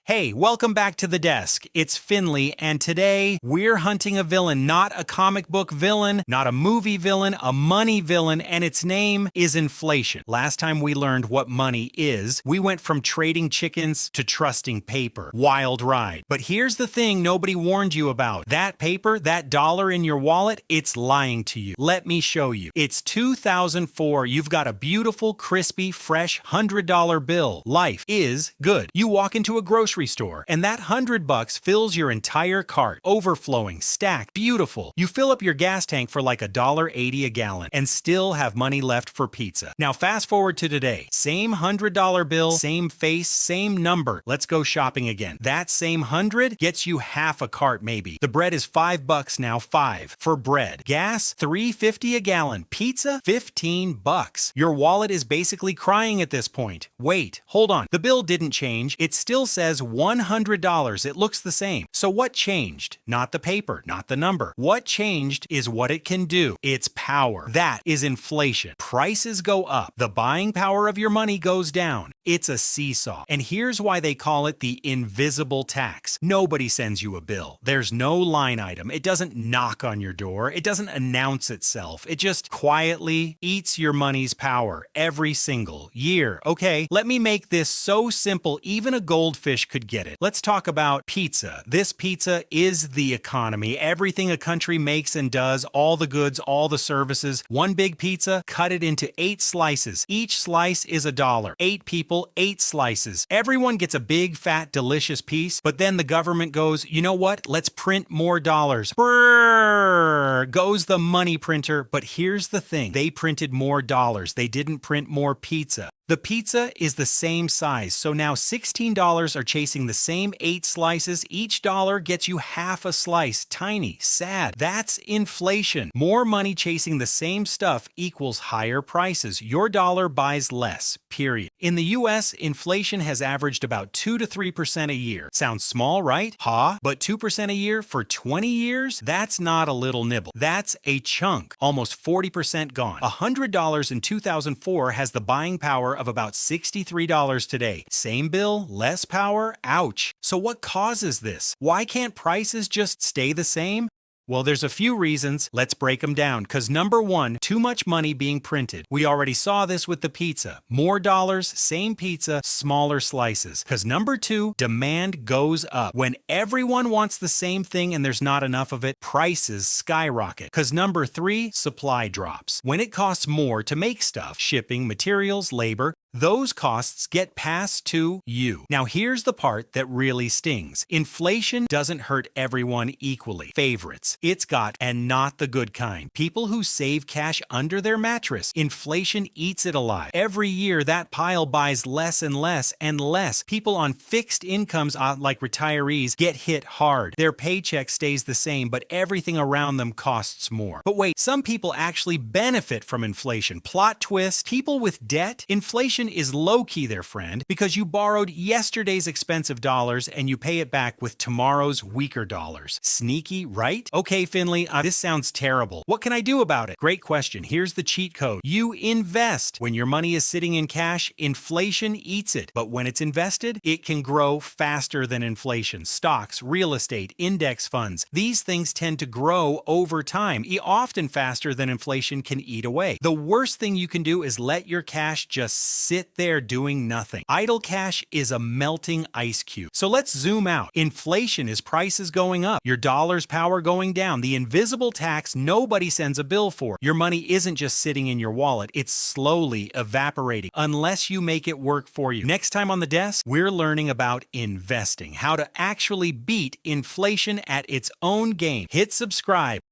Hey, welcome back to the desk. It's Finley, and today we're hunting a villain, not a comic book villain, not a movie villain, a money villain, and its name is inflation. Last time we learned what money is, we went from trading chickens to trusting paper. Wild ride. But here's the thing nobody warned you about. That paper, that dollar in your wallet, it's lying to you. Let me show you. It's 2004. You've got a beautiful, crispy, fresh $100 bill. Life is good. You walk into a grocery store, and that $100 fills your entire cart, overflowing, stacked, beautiful. You fill up your gas tank for like $1.80 a gallon and still have money left for pizza. Now fast forward to today. Same $100 bill, same face, same number. Let's go shopping again. That same 100 gets you half a cart maybe. The bread is $5 now, 5 for bread. Gas, $3.50 a gallon. Pizza, $15. Your wallet is basically crying at this point. Wait, hold on. The bill didn't change. It still says $100. It looks the same. So what changed? Not the paper, not the number. What changed is what it can do. Its power. That is inflation. Prices go up. The buying power of your money goes down. It's a seesaw. And here's why they call it the invisible tax. Nobody sends you a bill. There's no line item. It doesn't knock on your door. It doesn't announce itself. It just quietly eats your money's power every single year. Okay, let me make this so simple even a goldfish could get it. Let's talk about pizza. This pizza is the economy. Everything a country makes and does, all the goods, all the services. One big pizza, cut it into 8 slices. Each slice is $1. 8 people, 8 slices. Everyone gets a big, fat, delicious piece, but then the government goes, you know what? Let's print more dollars. Brrr, goes the money printer. But here's the thing. They printed more dollars. They didn't print more pizza. The pizza is the same size, so now $16 are chasing the same 8 slices. Each dollar gets you half a slice. Tiny, sad. That's inflation. More money chasing the same stuff equals higher prices. Your dollar buys less, period. In the US, inflation has averaged about 2 to 3% a year. Sounds small, right? But 2% a year for 20 years? That's not a little nibble. That's a chunk. Almost 40% gone. $100 in 2004 has the buying power of about $63 today. Same bill, less power? Ouch. So what causes this? Why can't prices just stay the same? Well, there's a few reasons. Let's break them down. Because number one, too much money being printed. We already saw this with the pizza. More dollars, same pizza, smaller slices. Because number two, demand goes up. When everyone wants the same thing and there's not enough of it, prices skyrocket. Because number three, supply drops. When it costs more to make stuff, shipping, materials, labor, those costs get passed to you. Now here's the part that really stings. Inflation doesn't hurt everyone equally. Favorites. It's got, and not the good kind. People who save cash under their mattress. Inflation eats it alive. Every year that pile buys less and less and less. People on fixed incomes like retirees get hit hard. Their paycheck stays the same, but everything around them costs more. But wait, some people actually benefit from inflation. Plot twist, people with debt, inflation is low-key, their friend, because you borrowed yesterday's expensive dollars and you pay it back with tomorrow's weaker dollars. Sneaky, right? Okay, Finley, this sounds terrible. What can I do about it? Great question. Here's the cheat code. You invest. When your money is sitting in cash, inflation eats it. But when it's invested, it can grow faster than inflation. Stocks, real estate, index funds, these things tend to grow over time, often faster than inflation can eat away. The worst thing you can do is let your cash just sit there doing nothing. Idle cash is a melting ice cube. So let's zoom out. Inflation is prices going up, your dollar's power going down, the invisible tax nobody sends a bill for. Your money isn't just sitting in your wallet, it's slowly evaporating unless you make it work for you. Next time on the desk, we're learning about investing, how to actually beat inflation at its own game. Hit subscribe.